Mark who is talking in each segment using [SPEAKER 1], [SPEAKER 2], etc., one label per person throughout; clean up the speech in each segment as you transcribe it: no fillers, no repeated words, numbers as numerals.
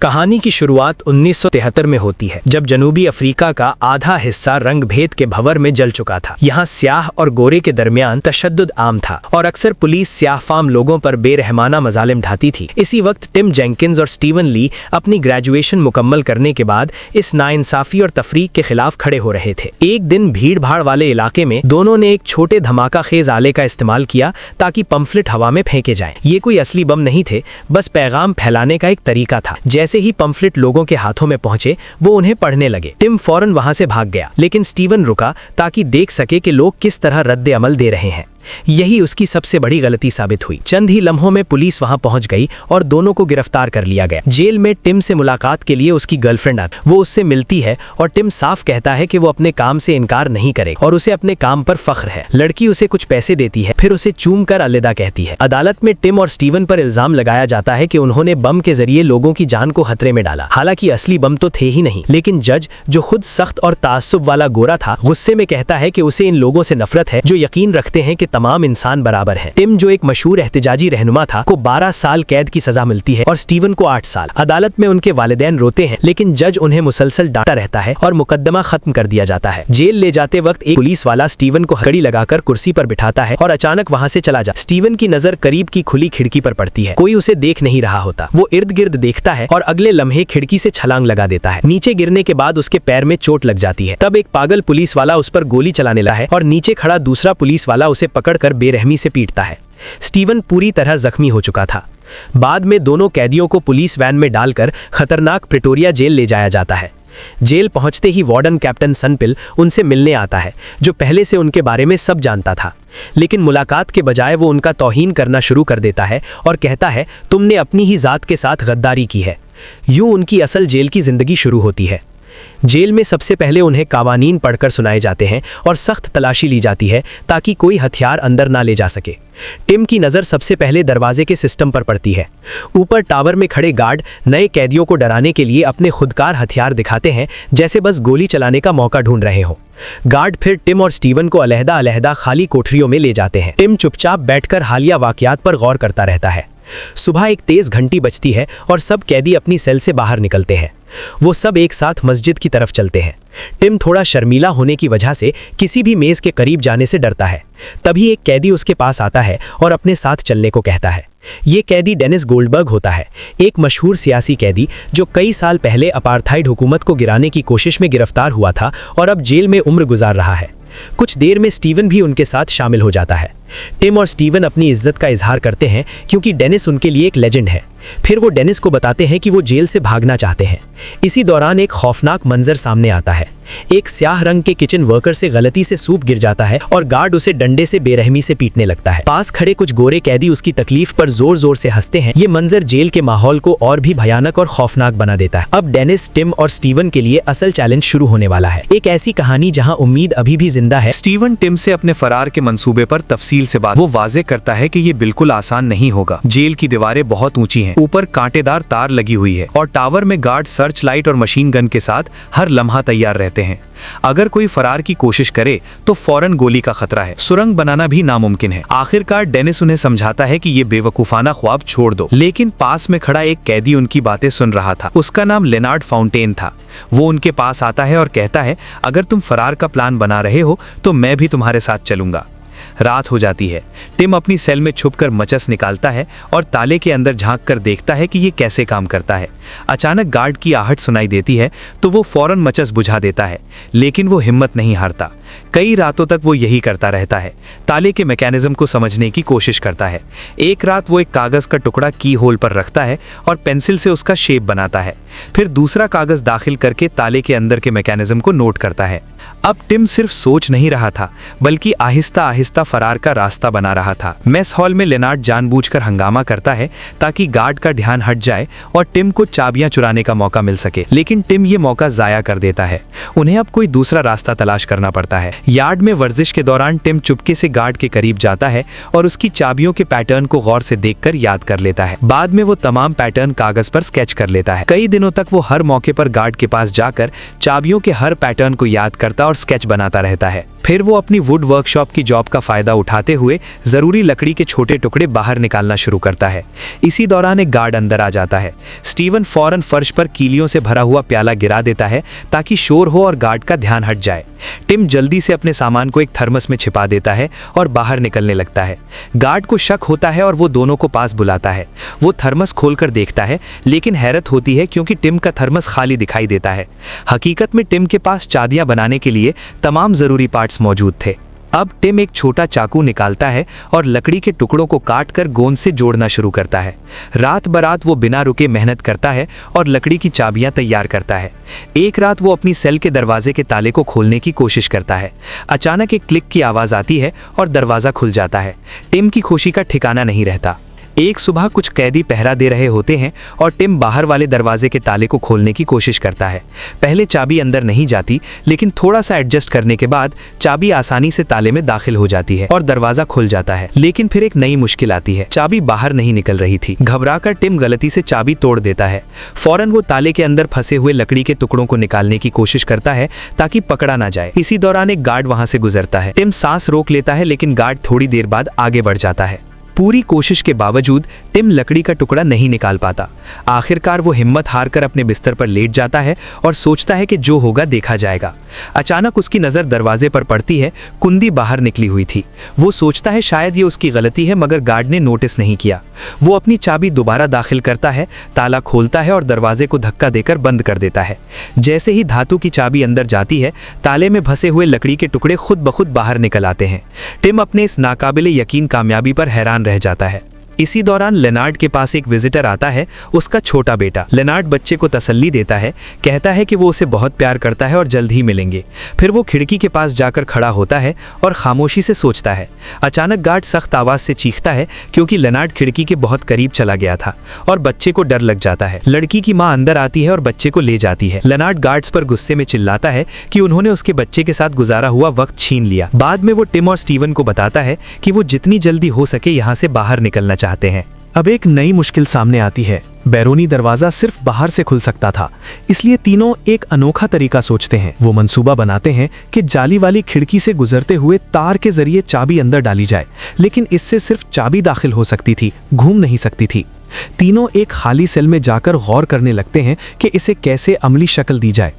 [SPEAKER 1] कहानी की शुरुआत 1973 में होती है, जब जनूबी अफ्रीका का आधा हिस्सा रंग भेद के भंवर में जल चुका था। यहाँ स्याह और गोरे के दरमियान तशद्दुद आम था और अक्सर पुलिस स्याह फाम लोगों पर बेरहमाना मजालिम ढाती थी। इसी वक्त टिम जेंकिंस और स्टीवन ली अपनी ग्रेजुएशन मुकम्मल करने के बाद इस नाइंसाफी और तफरीक के खिलाफ खड़े हो रहे थे। एक दिन भीड़ भाड़ वाले इलाके में दोनों ने एक छोटे धमाका खेज आले का इस्तेमाल किया ताकि पंफलेट हवा में फेंके जाएं। ये कोई असली बम नहीं थे, बस पैगाम फैलाने का एक तरीका था। जैसे ही पंफलेट लोगों के हाथों में पहुंचे, वो उन्हें पढ़ने लगे। टिम फौरन वहां से भाग गया, लेकिन स्टीवन रुका ताकि देख सके कि लोग किस तरह रद्द अमल दे रहे हैं। यही उसकी सबसे बड़ी गलती साबित हुई। चंद ही लम्हों में पुलिस वहां पहुंच गई और दोनों को गिरफ्तार कर लिया गया। जेल में टिम से मुलाकात के लिए उसकी गर्लफ्रेंड आती, वो उससे मिलती है और टिम साफ कहता है कि वो अपने काम से इनकार नहीं करेगा और उसे अपने काम पर फख्र है। लड़की उसे कुछ पैसे देती है, फिर उसे चूम कर अलविदा कहती है। अदालत में टिम और स्टीवन पर इल्जाम लगाया जाता है कि उन्होंने बम के जरिए लोगों की जान को खतरे में डाला। हालांकि असली बम तो थे ही नहीं, लेकिन जज, जो खुद सख्त और ताज्जुब वाला गोरा था, गुस्से में कहता है कि उसे इन लोगों से नफरत है जो यकीन रखते हैं कि तमाम इंसान बराबर है। टिम, जो एक मशहूर एहतिजाजी रहनुमा था, को 12 साल कैद की सजा मिलती है और स्टीवन को 8 साल। अदालत में उनके वालिदैन रोते हैं, लेकिन जज उन्हें मुसलसल डांटता रहता है और मुकदमा खत्म कर दिया जाता है। जेल ले जाते वक्त एक पुलिस वाला स्टीवन को हथकड़ी लगाकर कुर्सी पर बिठाता है और अचानक वहां से चला जाता है। स्टीवन की नजर करीब की खुली खिड़की पर पड़ती है। कोई उसे देख नहीं रहा होता। वो इर्द गिर्द देखता है और अगले लम्हे खिड़की से छलांग लगा देता है। नीचे गिरने के बाद उसके पैर में चोट लग जाती है। तब एक पागल पुलिस वाला उस पर गोली चलाने लगा है और नीचे खड़ा दूसरा पुलिस वाला उसे पकड़कर बेरहमी से पीटता है। स्टीवन पूरी तरह जख्मी हो चुका था। बाद में दोनों कैदियों को पुलिस वैन में डालकर खतरनाक प्रिटोरिया जेल ले जाया जाता है। जेल पहुंचते ही वार्डन कैप्टन सनपिल उनसे मिलने आता है, जो पहले से उनके बारे में सब जानता था। लेकिन मुलाकात के बजाय वो उनका तौहीन करना शुरू कर देता है और कहता है, तुमने अपनी ही जात के साथ गद्दारी की है। यूं उनकी असल जेल की जिंदगी शुरू होती है। जेल में सबसे पहले उन्हें कावानीन पढ़कर सुनाए जाते हैं और सख्त तलाशी ली जाती है ताकि कोई हथियार अंदर ना ले जा सके। टिम की नज़र सबसे पहले दरवाजे के सिस्टम पर पड़ती है। ऊपर टावर में खड़े गार्ड नए कैदियों को डराने के लिए अपने खुदकार हथियार दिखाते हैं, जैसे बस गोली चलाने का मौका ढूंढ रहे हो। गार्ड फिर टिम और स्टीवन को अलहदा अलहदा खाली कोठरियों में ले जाते हैं। टिम चुपचाप बैठकर हालिया वाकयात पर गौर करता रहता है। सुबह एक तेज घंटी बजती है और सब कैदी अपनी सेल से बाहर निकलते हैं। वो सब एक साथ मस्जिद की तरफ चलते हैं। टिम थोड़ा शर्मीला होने की वजह से किसी भी मेज के करीब जाने से डरता है। तभी एक कैदी उसके पास आता है और अपने साथ चलने को कहता है। ये कैदी डेनिस गोल्डबर्ग होता है, एक मशहूर सियासी कैदी जो कई साल पहले अपार्थाइड हुकूमत को गिराने की कोशिश में गिरफ्तार हुआ था और अब जेल में उम्र गुजार रहा है। कुछ देर में स्टीवन भी उनके साथ शामिल हो जाता है। टिम और स्टीवन अपनी इज्जत का इजहार करते हैं क्योंकि डेनिस उनके लिए एक लेजेंड है। फिर वो डेनिस को बताते हैं कि वो जेल से भागना चाहते हैं। इसी दौरान एक खौफनाक मंजर सामने आता है। एक स्याह रंग के किचन वर्कर से गलती से सूप गिर जाता है और गार्ड उसे डंडे से बेरहमी से पीटने लगता है। पास खड़े कुछ गोरे कैदी उसकी तकलीफ पर जोर जोर से हंसते हैं। ये मंजर जेल के माहौल को और भी भयानक और खौफनाक बना देता है। अब डेनिस, टिम और स्टीवन के लिए असल चैलेंज शुरू होने वाला है। एक ऐसी कहानी जहाँ उम्मीद अभी भी जिंदा है।
[SPEAKER 2] स्टीवन टिम से अपने फरार के मंसूबे पर तफसील से बात। वो वाजे करता है कि ये बिल्कुल आसान नहीं होगा। जेल की दीवारें बहुत ऊंची हैं, ऊपर कांटेदार तार लगी हुई है और टावर में गार्ड सर्च लाइट और मशीन गन के साथ हर लम्हा तैयार रहते हैं। अगर कोई फरार की कोशिश करे तो फौरन गोली का खतरा है। सुरंग बनाना भी नामुमकिन है। आखिरकार डेनिस उन्हें समझाता है कि ये बेवकूफाना ख्वाब छोड़ दो, लेकिन पास में खड़ा एक कैदी उनकी बातें सुन रहा था। उसका नाम लेनार्ड फाउंटेन था। वो उनके पास आता है और कहता है, अगर तुम फरार का प्लान बना रहे हो तो मैं भी तुम्हारे साथ चलूंगा। रात हो जाती है। टिम अपनी सेल में छुपकर मचस निकालता है और ताले के अंदर झांककर देखता है कि ये कैसे काम करता है। अचानक गार्ड की आहट सुनाई देती है तो वो फौरन मचस बुझा देता है, लेकिन वो हिम्मत नहीं हारता। कई रातों तक वो यही करता रहता है, ताले के मैकेनिज्म को समझने की कोशिश करता है। एक रात वो एक कागज का टुकड़ा की होल पर रखता है और पेंसिल से उसका शेप बनाता है। फिर दूसरा कागज दाखिल करके ताले के अंदर के मैकेनिज्म को नोट करता है। अब टिम सिर्फ सोच नहीं रहा था, बल्कि आहिस्ता आहिस्ता फरार का रास्ता बना रहा था। मेस हॉल में लेनार्ड जानबूझकर हंगामा करता है ताकि गार्ड का ध्यान हट जाए और टिम को चाबियां चुराने का मौका मिल सके, लेकिन टिम ये मौका जाया कर देता है। उन्हें अब कोई दूसरा रास्ता तलाश करना पड़ता है। है। यार्ड में वर्जिश के दौरान टिम चुपके से गार्ड के करीब जाता है और उसकी चाबियों के पैटर्न को गौर से देखकर याद कर लेता है। बाद में वो तमाम पैटर्न कागज पर स्केच कर लेता है। कई दिनों तक वो हर मौके पर गार्ड के पास जाकर चाबियों के हर पैटर्न को याद करता और स्केच बनाता रहता है। फिर वो अपनी वुड वर्कशॉप की जॉब का फायदा उठाते हुए जरूरी लकड़ी के छोटे टुकड़े बाहर निकालना शुरू करता है। इसी दौरान एक गार्ड अंदर आ जाता है। स्टीवन फौरन फर्श पर कीलियों से भरा हुआ प्याला गिरा देता है ताकि शोर हो और गार्ड का ध्यान हट जाए। टिम जल्दी से अपने सामान को एक थर्मस में छिपा देता है और बाहर निकलने लगता है। गार्ड को शक होता है और वो दोनों को पास बुलाता है। वो थर्मस खोलकर देखता है, लेकिन हैरत होती है क्योंकि टिम का थर्मस खाली दिखाई देता है। हकीकत में टिम के पास चाबियां बनाने के लिए तमाम जरूरी पार्ट्स मौजूद थे। अब टिम एक छोटा चाकू निकालता है और लकड़ी के टुकड़ों को काटकर गोंद से जोड़ना शुरू करता है। रात बरात वो बिना रुके मेहनत करता है और लकड़ी की चाबियां तैयार करता है। एक रात वो अपनी सेल के दरवाजे के ताले को खोलने की कोशिश करता है। अचानक एक क्लिक की आवाज़ आती है और दरवाज़ा खुल जाता है। टिम की खुशी का ठिकाना नहीं रहता। एक सुबह कुछ कैदी पहरा दे रहे होते हैं और टिम बाहर वाले दरवाजे के ताले को खोलने की कोशिश करता है। पहले चाबी अंदर नहीं जाती, लेकिन थोड़ा सा एडजस्ट करने के बाद चाबी आसानी से ताले में दाखिल हो जाती है और दरवाजा खुल जाता है। लेकिन फिर एक नई मुश्किल आती है। चाबी बाहर नहीं निकल रही थी। घबराकर टिम गलती से चाबी तोड़ देता है। फौरन वो ताले के अंदर फंसे हुए लकड़ी के टुकड़ों को निकालने की कोशिश करता है ताकि पकड़ा ना जाए। इसी दौरान एक गार्ड वहां से गुजरता है। टिम सांस रोक लेता है, लेकिन गार्ड थोड़ी देर बाद आगे बढ़ जाता है। पूरी कोशिश के बावजूद टिम लकड़ी का टुकड़ा नहीं निकाल पाता। आखिरकार वो हिम्मत हारकर अपने बिस्तर पर लेट जाता है और सोचता है कि जो होगा देखा जाएगा। अचानक उसकी नज़र दरवाजे पर पड़ती है। कुंडी बाहर निकली हुई थी। वो सोचता है शायद ये उसकी गलती है, मगर गार्ड ने नोटिस नहीं किया। वो अपनी चाबी दोबारा दाखिल करता है, ताला खोलता है और दरवाजे को धक्का देकर बंद कर देता है। जैसे ही धातु की चाबी अंदर जाती है, ताले में फंसे हुए लकड़ी के टुकड़े खुद ब खुद बाहर निकल आते हैं। टिम अपने इस नाकाबिले यकीन कामयाबी पर हैरान रह जाता है। इसी दौरान लेनार्ड के पास एक विजिटर आता है, उसका छोटा बेटा। लेनार्ड बच्चे को तसल्ली देता है, कहता है कि वो उसे बहुत प्यार करता है और जल्द ही मिलेंगे। फिर वो खिड़की के पास जाकर खड़ा होता है और खामोशी से सोचता है। अचानक गार्ड सख्त आवाज से चीखता है क्योंकि लेनार्ड खिड़की के बहुत करीब चला गया था और बच्चे को डर लग जाता है। लड़की की माँ अंदर आती है और बच्चे को ले जाती है। लेनार्ड गार्ड्स पर गुस्से में चिल्लाता है कि उन्होंने उसके बच्चे के साथ गुजारा हुआ वक्त छीन लिया। बाद में वो टिम और स्टीवन को बताता है कि वो जितनी जल्दी हो सके यहाँ से बाहर निकलना चाहते हैं।
[SPEAKER 1] अब एक नई मुश्किल सामने आती है। बैरोनी दरवाजा सिर्फ बाहर से खुल सकता था, इसलिए तीनों एक अनोखा तरीका सोचते हैं। वो मंसूबा बनाते हैं कि जाली वाली खिड़की से गुजरते हुए तार के जरिए चाबी अंदर डाली जाए, लेकिन इससे सिर्फ चाबी दाखिल हो सकती थी, घूम नहीं सकती थी। तीनों एक खाली सेल में जाकर गौर करने लगते हैं कि इसे कैसे अमली शक्ल दी जाए।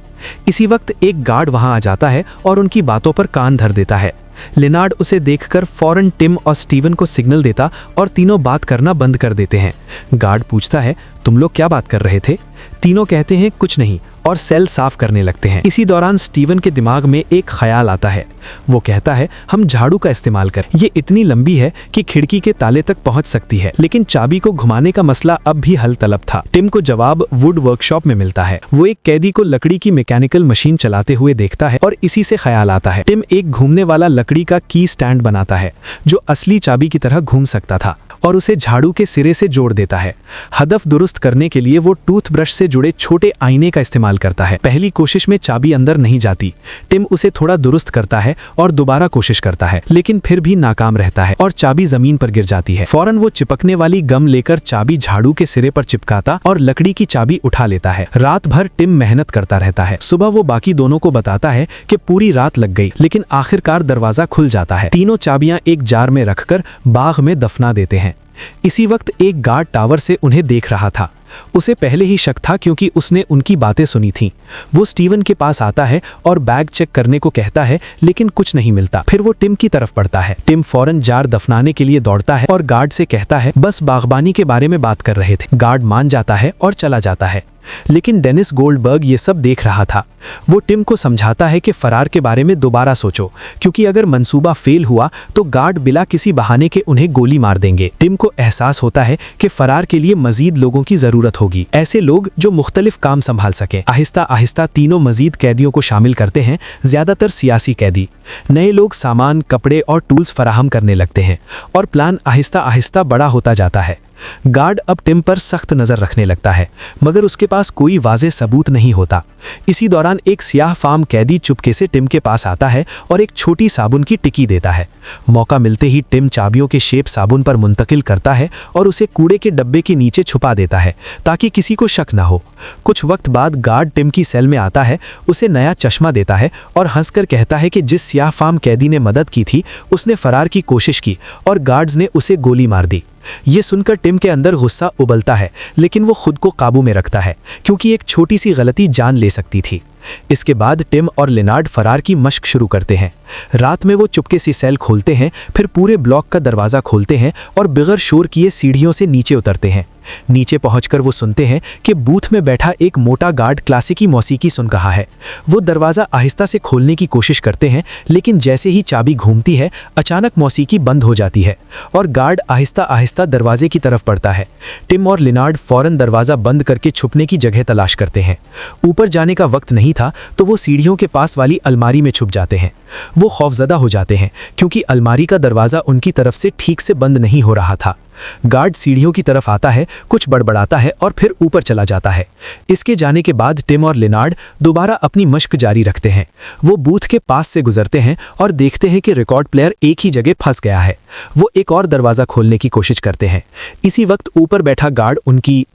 [SPEAKER 1] इसी वक्त एक गार्ड वहां आ जाता है और उनकी बातों पर कान धर देता है। लेनार्ड उसे देखकर फौरन टिम और स्टीवन को सिग्नल देता और तीनों बात करना बंद कर देते हैं। गार्ड पूछता है, तुम लोग क्या बात कर रहे थे? तीनों कहते हैं कुछ नहीं और सेल साफ करने लगते हैं। इसी दौरान स्टीवन के दिमाग में एक ख्याल आता है। वो कहता है, हम झाड़ू का इस्तेमाल करें। ये इतनी लंबी है कि खिड़की के ताले तक पहुंच सकती है, लेकिन चाबी को घुमाने का मसला अब भी हल तलब था। टिम को जवाब वुड वर्कशॉप में मिलता है। वो एक कैदी को लकड़ी की मैकेनिकल मशीन चलाते हुए देखता है और इसी से ख्याल आता है। टिम एक घूमने वाला लकड़ी का की स्टैंड बनाता है जो असली चाबी की तरह घूम सकता था और उसे झाड़ू के सिरे से जोड़ देता है। हदफ दुरुस्त करने के लिए वो टूथब्रश से जुड़े छोटे आईने का इस्तेमाल करता है। पहली कोशिश में चाबी अंदर नहीं जाती। टिम उसे थोड़ा दुरुस्त करता है और दोबारा कोशिश करता है, लेकिन फिर भी नाकाम रहता है और चाबी जमीन पर गिर जाती है। फौरन वो चिपकने वाली गम लेकर चाबी झाड़ू के सिरे पर चिपकाता और लकड़ी की चाबी उठा लेता है। रात भर टिम मेहनत करता रहता है। सुबह वो बाकी दोनों को बताता है कि पूरी रात लग गई, लेकिन आखिरकार दरवाजा खुल जाता है। तीनों चाबियां एक जार में रखकर बाग में दफना देते हैं। इसी वक्त एक गार्ड टावर से उन्हें देख रहा था। उसे पहले ही शक था क्योंकि उसने उनकी बातें सुनी थीं। वो स्टीवन के पास आता है और बैग चेक करने को कहता है, लेकिन कुछ नहीं मिलता। फिर वो टिम की तरफ बढ़ता है। टिम फौरन जार दफनाने के लिए दौड़ता है और गार्ड से कहता है, बस बागबानी के बारे में बात कर रहे थे। गार्ड मान जाता है और चला जाता है, लेकिन डेनिस गोल्डबर्ग ये सब देख रहा था। वो टिम को समझाता है कि फरार के बारे में दोबारा सोचो, क्योंकि अगर मंसूबा फेल हुआ तो गार्ड बिला किसी बहाने के उन्हें गोली मार देंगे। टिम को एहसास होता है कि फरार के लिए मजीद लोगों की जरूरत होगी, ऐसे लोग जो मुख्तलिफ काम संभाल सकें। आहिस्ता आहिस्ता तीनों मजीद कैदियों को शामिल करते हैं, ज्यादातर सियासी कैदी। नए लोग सामान, कपड़े और टूल्स फराहम करने लगते हैं और प्लान आहिस्ता आहिस्ता बड़ा होता जाता है।
[SPEAKER 3] गार्ड अब टिम पर सख्त नजर रखने लगता है, मगर उसके पास कोई वाज़ेह सबूत नहीं होता। इसी दौरान एक सियाह फार्म कैदी चुपके से टिम के पास आता है और एक छोटी साबुन की टिक्की देता है। मौका मिलते ही टिम चाबियों के शेप साबुन पर मुंतकिल करता है और उसे कूड़े के डब्बे के नीचे छुपा देता है ताकि किसी को शक न हो। कुछ वक्त बाद गार्ड टिम की सेल में आता है, उसे नया चश्मा देता है और हंसकर कहता है कि जिस सियाह फार्म कैदी ने मदद की थी उसने फरार की कोशिश की और गार्ड्स ने उसे गोली मार दी। ये सुनकर टिम के अंदर गुस्सा उबलता है, लेकिन वो खुद को काबू में रखता है क्योंकि एक छोटी सी गलती जान ले सकती थी। इसके बाद टिम और लेनार्ड फरार की मशक शुरू करते हैं। रात में वो चुपके से सेल खोलते हैं, फिर पूरे ब्लॉक का दरवाज़ा खोलते हैं और बिगर शोर किए सीढ़ियों से नीचे उतरते हैं। नीचे पहुंचकर वो सुनते हैं कि बूथ में बैठा एक मोटा गार्ड क्लासिकी मौसीकी सुन रहा है। वो दरवाज़ा आहिस्ता से खोलने की कोशिश करते हैं, लेकिन जैसे ही चाबी घूमती है अचानक मौसीकी बंद हो जाती है और गार्ड आहिस्ता आहिस्ता दरवाजे की तरफ बढ़ता है। टिम और लिनार्ड फौरन दरवाज़ा बंद करके छुपने की जगह तलाश करते हैं। ऊपर जाने का वक्त नहीं था तो वो सीढ़ियों के पास वाली अलमारी में छुप जाते हैं। वो खौफजदा हो जाते हैं क्योंकि अलमारी का दरवाज़ा उनकी तरफ से ठीक से बंद नहीं हो रहा था। गार्ड सीढ़ियों की तरफ आता है, कुछ बड़बड़ाता है और फिर ऊपर चला जाता है। इसके जाने के बाद टिम और लिनार्ड दोबारा अपनी मशक जारी रखते हैं। वो बूथ के पास से गुजरते हैं और देखते हैं कि रिकॉर्ड प्लेयर एक ही जगह फंस गया है। वो एक और दरवाज़ा खोलने की कोशिश करते हैं। इसी वक्त ऊपर बैठा गार्ड उनकी